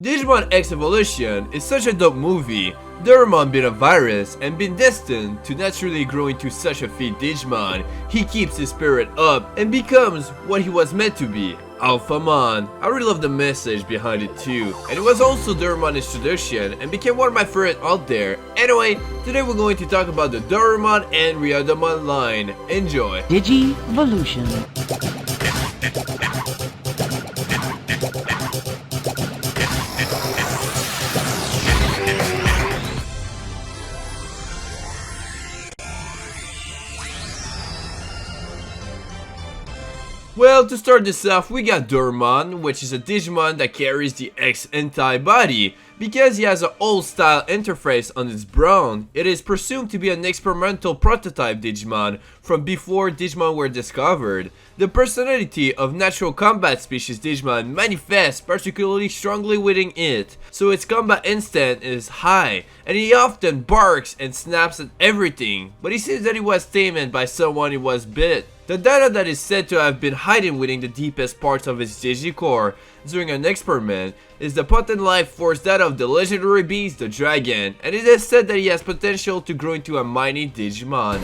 Digimon X Evolution is such a dope movie. Dorumon being a virus and being destined to naturally grow into such a fit Digimon, he keeps his spirit up and becomes what he was meant to be, Alphamon. I really love the message behind it too, and it was also Dorumon's introduction and became one of my favorite out there. Anyway, today we're going to talk about the Dorumon and Ryudamon line. Enjoy! Digivolution. Well, to start this off, we got Dorumon, which is a Digimon that carries the X anti-body. Because he has an old-style interface on its brain, it is presumed to be an experimental prototype Digimon from before Digimon were discovered. The personality of natural combat species Digimon manifests particularly strongly within it, so its combat instinct is high, and he often barks and snaps at everything, but he seems that he was tamed by someone he was bit. The data that is said to have been hiding within the deepest parts of its Digicore during an experiment is the potent life force data of the legendary beast, the dragon, and it is said that he has potential to grow into a mighty Digimon.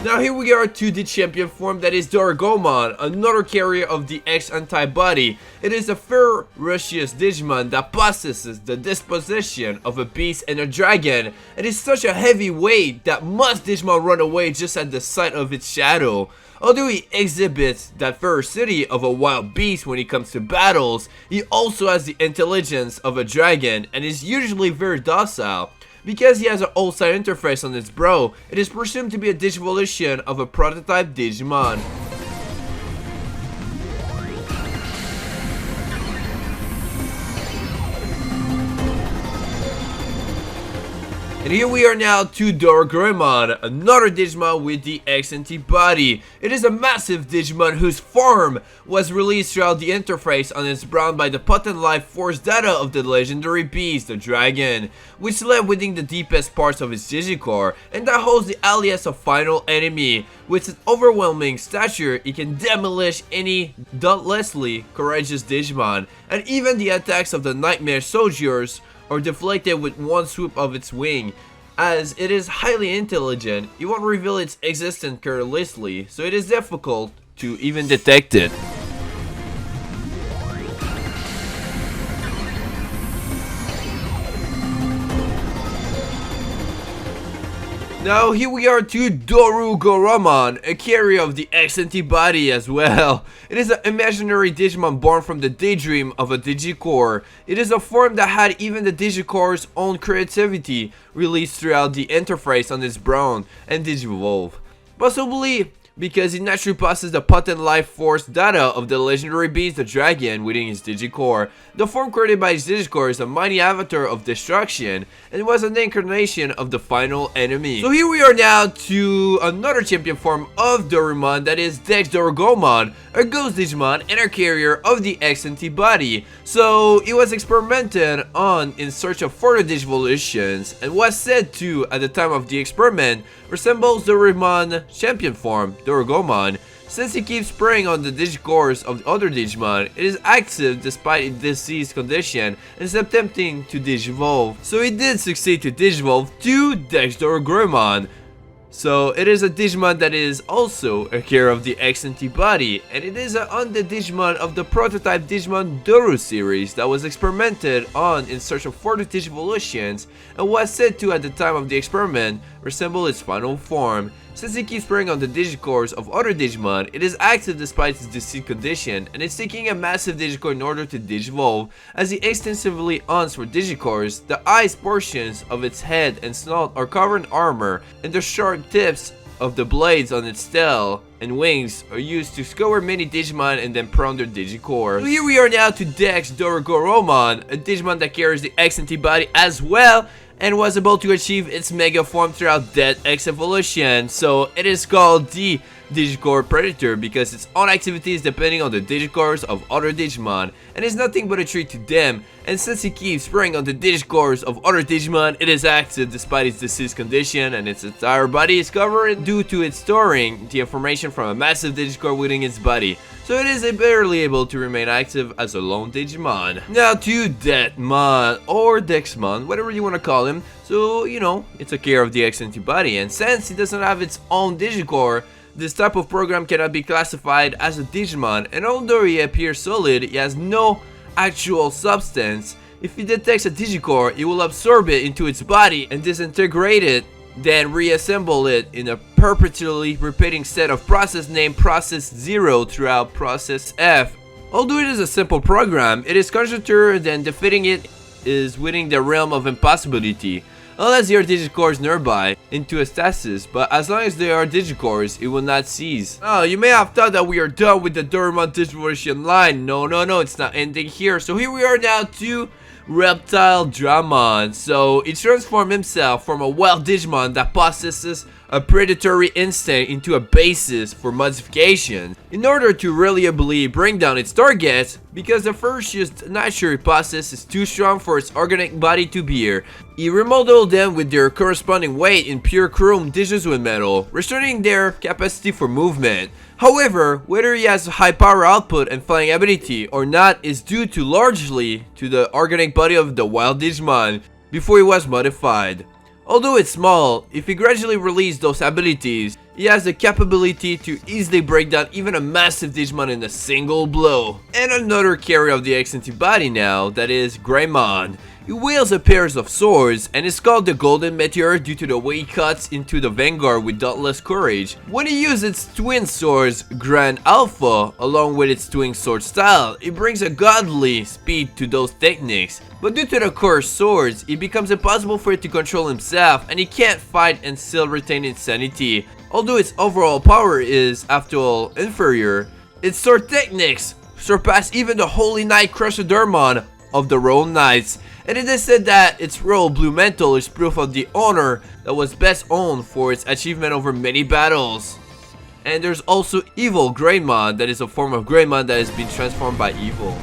Now here we are to the champion form, that is Dorumon, another carrier of the X antibody. It is a ferocious Digimon that possesses the disposition of a beast and a dragon. It is such a heavy weight that most Digimon run away just at the sight of its shadow. Although he exhibits that ferocity of a wild beast when it comes to battles, he also has the intelligence of a dragon and is usually very docile. Because he has an old-style interface on its brow, it is presumed to be a Digivolution of a prototype Digimon. And here we are now to Dorumon, another Digimon with the X antibody. It is a massive Digimon whose form was released throughout the interface on its brain by the potent life force data of the legendary beast, the dragon, which led within the deepest parts of its Digicore, and that holds the alias of final enemy. With its overwhelming stature, it can demolish any dauntlessly courageous Digimon, and even the attacks of the nightmare soldiers are deflected with one swoop of its wing. As it is highly intelligent, it won't reveal its existence carelessly, so it is difficult to even detect it. Now here we are to Dorumon, a carrier of the X antibody as well. It is an imaginary Digimon born from the daydream of a Digicore. It is a form that had even the Digicore's own creativity released throughout the interface on its brain and Digivolve. Possibly because it naturally possesses the potent life force data of the legendary beast, the dragon, within his Digicore. The form created by his Digicore is a mighty avatar of destruction, and was an incarnation of the final enemy. So here we are now to another champion form of Dorumon, that is Dorumon, a ghost Digimon and a carrier of the X antibody. So it was experimented on in search of further Digivolutions, and was said to, at the time of the experiment, resembles Dorumon champion form, Dorumon. Since it keeps preying on the Digicores of the other Digimon, it is active despite its diseased condition and is attempting to Digivolve. So it did succeed to Digivolve to Dorumon. So it is a Digimon that is also a carrier of the X antibody, and it is an undead Digimon of the prototype Digimon Doru series that was experimented on in search of further Digivolutions, and was said to, at the time of the experiment, resemble its final form. Since it keeps preying on the Digicores of other Digimon, it is active despite its diseased condition, and is seeking a massive Digicore in order to Digivolve. As it extensively hunts for Digicores, the eyes portions of its head and snout are covered in armor, and the sharp tips of the blades on its tail and wings are used to scour many Digimon and then prey on their Digicores. So here we are now to Dorumon, a Digimon that carries the X antibody as well, and was able to achieve its mega form throughout that X evolution. So it is called the Digicore predator because its own activity is depending on the Digicores of other Digimon and is nothing but a treat to them, and since it keeps preying on the Digicores of other Digimon, it is active despite its diseased condition and its entire body is covered due to it storing the information from a massive Digicore within its body, so it is barely able to remain active as a lone Digimon. Now to Deadmon, or Dexmon, whatever you want to call him, so you know, it's a care of the XNT body, and since it doesn't have its own Digicore, this type of program cannot be classified as a Digimon, and although he appears solid, he has no actual substance. If it detects a Digicore, it will absorb it into its body and disintegrate it, then reassemble it in a perpetually repeating set of process named Process 0 throughout Process F. Although it is a simple program, it is conjectured that defeating it is within the realm of impossibility, unless there are Digicores nearby into a stasis, but as long as there are Digicores, it will not cease. Oh, you may have thought that we are done with the Dorumon Digivolution line. No, it's not ending here. So here we are now to Reptile Dramon. So he transformed himself from a wild Digimon that possesses a predatory instinct into a basis for modification in order to reliably bring down its targets, because the first used nature it possesses is too strong for its organic body to bear. He remodeled them with their corresponding weight in pure chrome Digisuin metal, restraining their capacity for movement. However, whether he has high power output and flying ability or not is due to largely to the organic body of the wild Digimon before he was modified. Although it's small, if he gradually releases those abilities, he has the capability to easily break down even a massive Digimon in a single blow. And another carrier of the XNT body now, that is Greymon. He wields a pair of swords and is called the Golden Meteor due to the way he cuts into the vanguard with dauntless courage. When he uses its twin swords, Grand Alpha, along with its twin sword style, it brings a godly speed to those techniques. But due to the cursed swords, it becomes impossible for it to control himself and he can't fight and still retain its sanity. Although its overall power is, after all, inferior, its sword techniques surpass even the Holy Knight Crusadormon of the Royal Knights. And it is said that its royal blue mantle is proof of the honor that was best owned for its achievement over many battles. And there's also Evil Greymon, that is a form of Greymon that has been transformed by evil.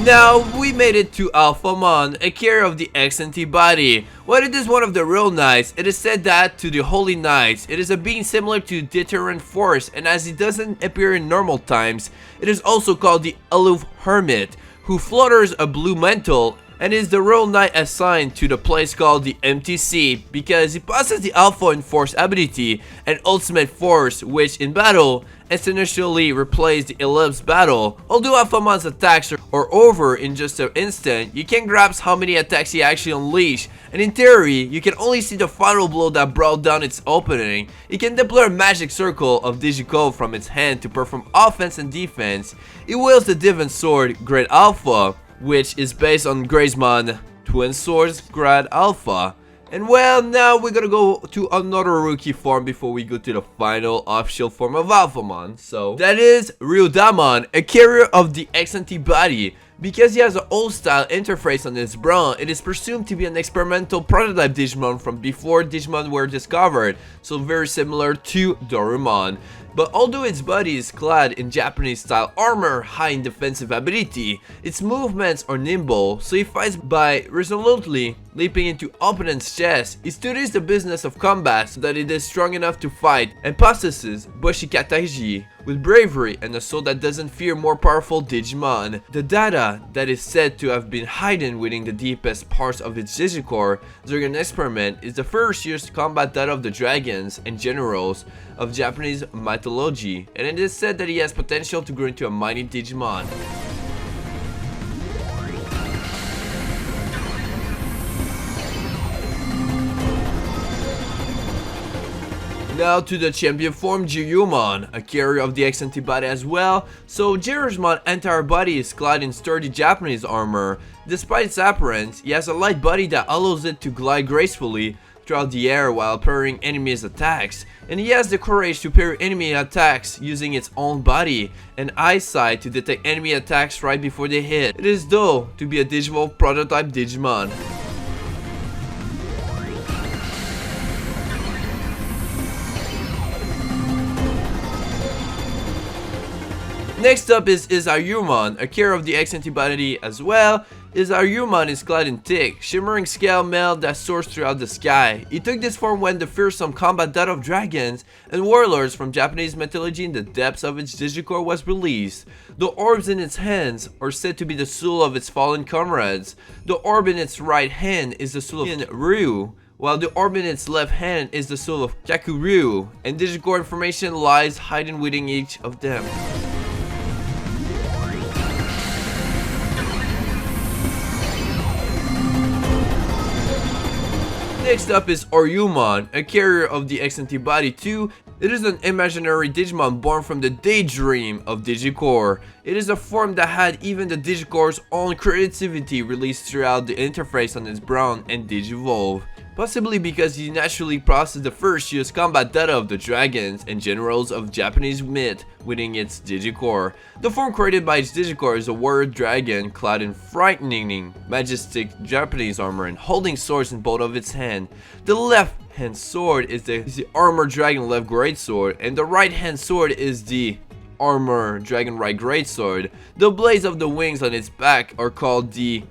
Now we made it to Alphamon, a carrier of the XNT body. While it is one of the real knights, it is said that to the Holy Knights, it is a being similar to Deterrent Force, and as it doesn't appear in normal times, it is also called the Aloof Hermit, who flutters a blue mantle and is the Royal Knight assigned to the place called the MTC because he possesses the Alpha in Force ability and Ultimate Force, which in battle instantaneously replace the Ellipse battle. Although Alphamon's attacks are over in just an instant, you can grasp how many attacks he actually unleashed, and in theory, you can only see the final blow that brought down its opening. It can deploy a magic circle of Digicode from its hand to perform offense and defense. It wields the Divine Sword Great Alpha, which is based on Greymon Twin Swords Grad Alpha. And well, now we're gonna go to another rookie form before we go to the final official form of Alphamon. So that is Ryudamon, a carrier of the XNT body. Because he has an old style interface on his brawn, it is presumed to be an experimental prototype Digimon from before Digimon were discovered, so very similar to Dorumon. But although its body is clad in Japanese style armor high in defensive ability, its movements are nimble, so he fights by resolutely leaping into opponent's chest. He studies the business of combat so that it is strong enough to fight, and possesses Boshikataiji with bravery and a soul that doesn't fear more powerful Digimon. The data that is said to have been hidden within the deepest parts of its Digicore during an experiment is the first used combat data of the dragons and generals of Japanese mythology, and it is said that he has potential to grow into a mighty Digimon. Now to the champion form Ryudamon, a carrier of the XNT body as well. So Ryudamon's entire body is clad in sturdy Japanese armor. Despite its appearance, he has a light body that allows it to glide gracefully throughout the air while parrying enemies' attacks. And he has the courage to parry enemy attacks using its own body and eyesight to detect enemy attacks right before they hit. It is though to be a digital prototype Digimon. Next up is Ryudamon, a carrier of the X antibody as well. Ryudamon is clad in thick, shimmering scale mail that soars throughout the sky. It took this form when the fearsome combat data of dragons and warlords from Japanese mythology in the depths of its Digicore was released. The orbs in its hands are said to be the soul of its fallen comrades. The orb in its right hand is the soul of Ryu, while the orb in its left hand is the soul of Kakuryu, and Digicore information lies hidden within each of them. Next up is Ryudamon, a carrier of the X antibody 2. It is an imaginary Digimon born from the daydream of Digicore. It is a form that had even the Digicore's own creativity released throughout the interface on its Brown and Digivolve. Possibly because he naturally processed the first used combat data of the dragons and generals of Japanese myth within its Digicore. The form created by its Digicore is a warrior dragon clad in frightening, majestic Japanese armor and holding swords in both of its hands. The left hand sword is the armor dragon left greatsword, and the right hand sword is the armor dragon right greatsword. The blades of the wings on its back are called the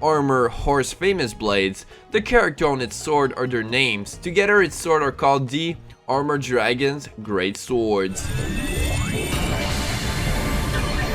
armor horse famous blades. The character on its sword are their names. Together its sword are called the armor dragon's great swords.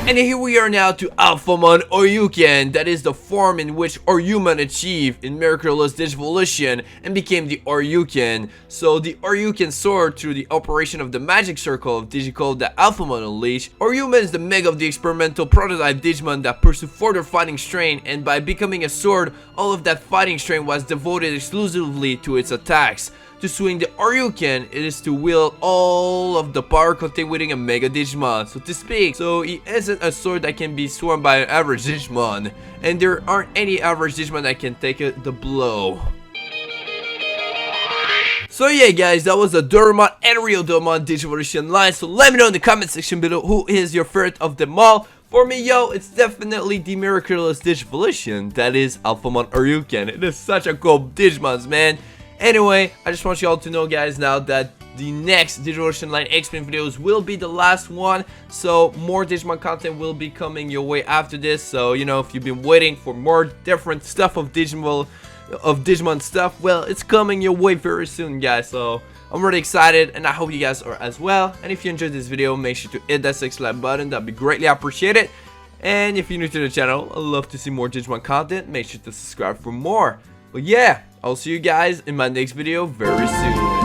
And here we are now to Alphamon Ryuken, that is the form in which Ryudamon achieved in miraculous Digivolution and became the Ryuken. So the Ryuken sword, through the operation of the magic circle of Digicode that Alphamon unleashed, Ryudamon is the mega of the experimental prototype Digimon that pursued further fighting strain, and by becoming a sword, all of that fighting strain was devoted exclusively to its attacks. To swing the Ryuken, it is to wield all of the power contained within a Mega Digimon, so to speak. So it isn't a sword that can be swung by an average Digimon, and there aren't any average Digimon that can take the blow. So yeah guys, that was the Dorumon and Ryudamon Digivolution line. So let me know in the comment section below who is your favorite of them all. For me, yo, it's definitely the miraculous Digivolution, that is Alphamon Ryuken. It is such a cool Digimon, man. Anyway, I just want you all to know guys now that the next Digivolution line explain videos will be the last one, so more Digimon content will be coming your way after this. So you know, if you've been waiting for more different stuff of Digimon stuff, well, it's coming your way very soon guys. So I'm really excited and I hope you guys are as well. And if you enjoyed this video, make sure to hit that subscribe button, that'd be greatly appreciated. And if you're new to the channel, I'd love to see more Digimon content, make sure to subscribe for more. But yeah, I'll see you guys in my next video very soon.